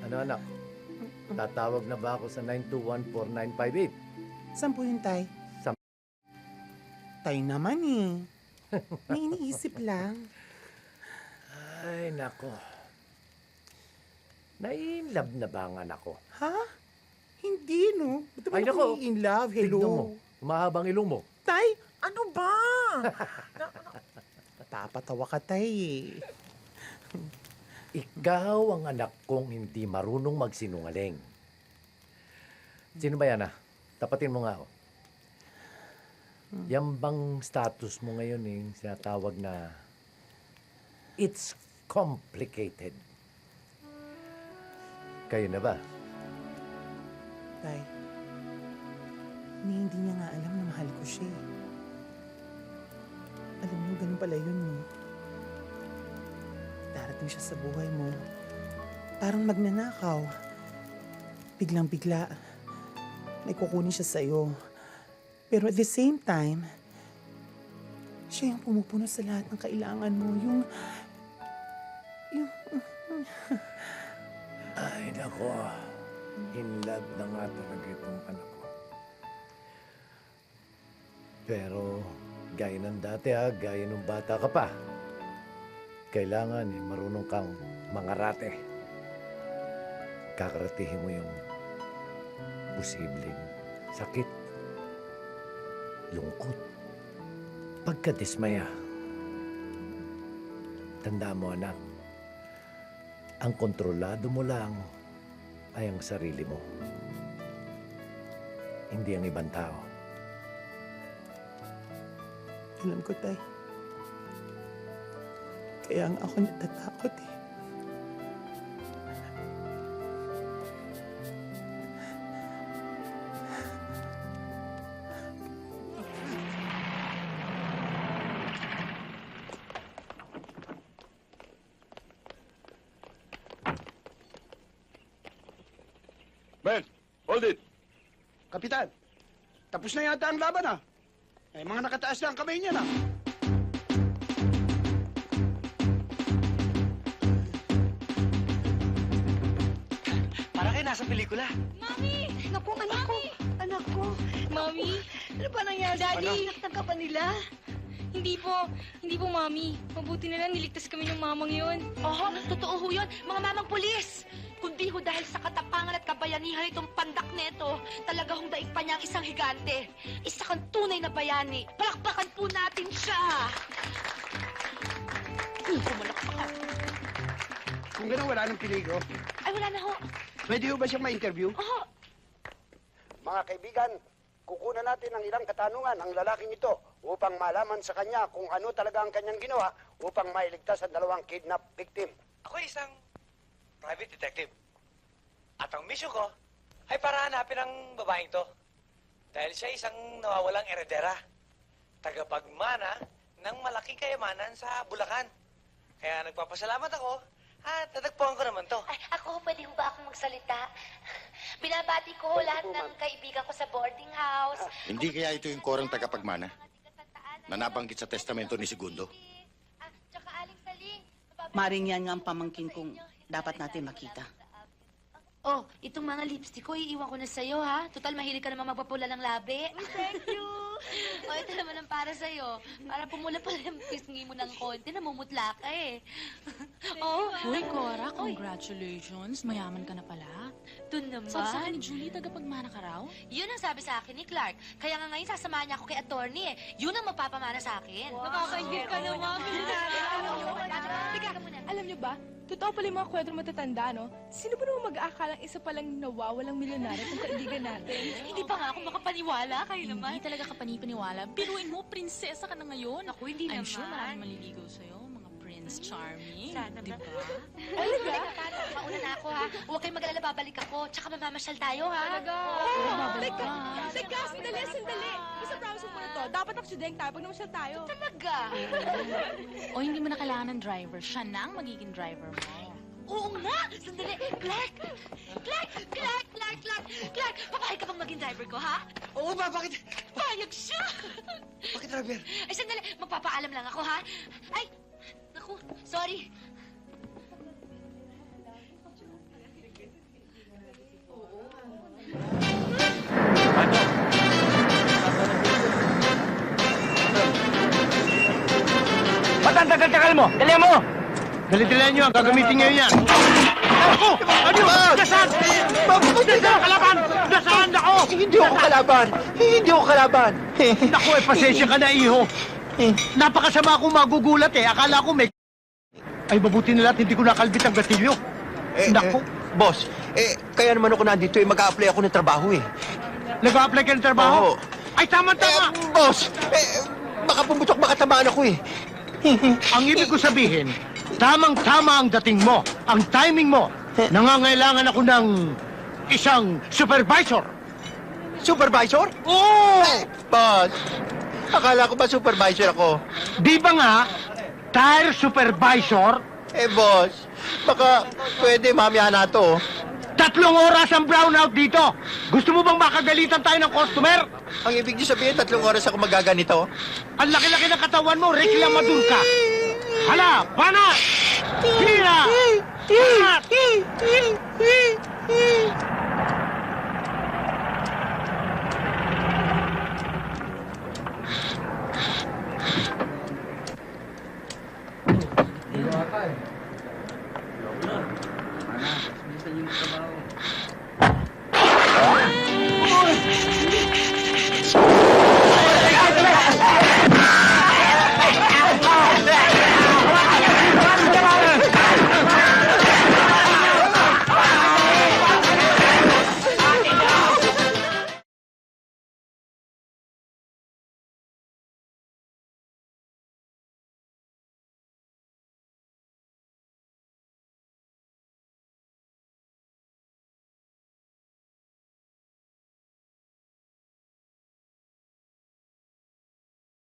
Ano anak? Tatawag na ba ako sa 9214958? Saan po yun, Tay? Tay naman eh. May iniisip lang. Ay, nako. Nai-inlove na ba ang anak ko? Ha? Hindi, no? Ba't naman Ay, ako nako. in love? Tignan mo. Hello? Humahabang ilong mo. Tay, ano ba? Tapatawa ka, Tay eh. Ikaw ang anak kong hindi marunong magsinungaling. Sino ba yan, ah? Tapatin mo nga ako. Yan bang status mo ngayon yung sinatawag na it's complicated? Kayo na ba? Tay, hindi niya nga alam na mahal ko siya eh. Alam mo, ganun pala yun mo. Darating siya sa buhay mo. Parang magnanakaw. Biglang-bigla, may kukunin siya sa'yo. Pero at the same time, siya yung pumupuno sa lahat ng kailangan mo. Yung... Ay, nako. In love na nga talaga itong anak ko. Pero, gaya ng dati gaya nung bata ka pa. Kailangan marunong kang mangarate. Kakaratihin mo yung posibleng sakit, lungkot, pagkadismaya. Tandaan mo, anak, ang kontrolado mo lang ay ang sarili mo. Hindi ang ibang tao. Alam ko, Tay. Kaya nga ako natatakot eh. Ben, hold it. Kapitan, tapos na yata ang laban Eh, mga nakataas na ang kamay niya Para kayo nasa pelikula. Mami! Naku, anak ko. Anak ko. Mami! Ano ba nangyari? Daddy! Sinaktan ka ba nila? Hindi po, Mami. Mabuti na lang niligtas kami ng mamang yun. Oho, totoo ho yun. Mga mamang pulis. Kundi ho dahil sa katapangan at kabayanihan itong pandak neto, talaga hong daig pa niya ang isang higante. Isa kang tunay na bayani. Palakpakan po natin siya. Kumalakpakan. Kung gano'n wala nang peligro, Ay, wala na ho. pwede ho ba siyang ma-interview? Oho. Mga kaibigan, kukunan natin ng ilang katanungan ang lalaking ito upang malaman sa kanya kung ano talaga ang kanyang ginawa upang mailigtas ang dalawang kidnap victim. Ako isang private detective. At ang mission ko ay para hanapin ang babaeng to. Dahil siya isang nawawalang eredera. Tagapagmana ng malaking kayamanan sa Bulacan. Kaya nagpapasalamat ako at natagpuan ko naman to. Ay, ako, pwede ho ba akong magsalita? Binabati ko ho lahat ng kaibigan ko sa boarding house. Hindi kaya ito yung korang tagapagmana na nabanggit sa testamento ni Segundo? Tsaka Aling Saling. Maring yan nga ang pamangkin kong dapat natin makita. Oh, itong mga lipstick ko, iiwan ko na sa'yo, ha? Total, mahilig ka naman magpapula ng labi. Thank you! O, ito naman ang para sa'yo. Para pumula pala yung pisngi mo ng konti, namumutla ka eh. Oh, Uy, Cora, congratulations. Mayaman ka na pala. Dun naman. Sabi sa akin ni Julie, tagapagmana ka raw? Yun ang sabi sa akin ni Clark. Kaya nga ngayon sasamahan niya ako kay attorney eh. Yun ang magpapamana sa akin. Wow. Nakakaingit ka naman. Alam niyo ba, totoo pala yung mga kwentong matatanda, no? Sino ba naman mag-aakalang isa palang nawawalang milyonaryo kung kaibigan natin? Hindi pa nga ako makapaniwala. Kayo naman. Hindi talaga ka panipaniwala. Biruin mo, prinsesa ka na ngayon. Ako, hindi I'm naman. sure maraming maliligaw sa'yo, mga prince. Prince Charming. Sana Di ba? ba? Teka, Paano? Mauna na ako, ha? Huwag kayong mag-alala, babalik ako. Tsaka mamamasyal tayo, ha? Talaga. babalik Teka, ka. teka, sandali. Basta promise mo na to. Dapat aksideng tayo pag namasyal tayo. Talaga? O hindi mo na kailangan ng driver. Siya na ang magiging driver mo. Oo nga! Sandali! Clark! Clark! Papayag ka bang maging driver ko, ha? Oo ba? Bakit? Payag siya! Bakit, Robert? Ay, sandali! Magpapaalam lang ako, ha? Ay! Naku, sorry. Ba't ang tagal mo? Dali mo! Dali-dalihan nyo, gagamitin nyo yan. Ako! Ano ba? Nasaan? Nasaan ang kalaban? Nasaan ako? Hindi ako kalaban. Naku, pasensya ka na, iho. Napakasama akong magugulat eh. Akala ko may... Ay, mabuti na lahat, hindi ko nakalbit ang gatilyo. Naku. Boss, kaya naman ako nandito mag-a-apply ako ng trabaho eh. Nag-a-apply ka ng trabaho? Oo. Ay, tama-tama! Boss, baka pumutok makatamaan ako eh. Ang ibig ko sabihin, tamang-tama ang dating mo, ang timing mo. Nangangailangan ako ng isang supervisor. Supervisor? Oo! Boss, akala ko ba supervisor ako? Di ba nga, tire supervisor? Boss, baka pwede mamaya na to. 3 oras ang brownout dito. Gusto mo bang makagalitan tayo ng customer? Ang ibig niyo sabihin, 3 oras ako magaganito? Ang laki-laki ng katawan mo, reklamador ka. Hala, banat! Hira! Banat!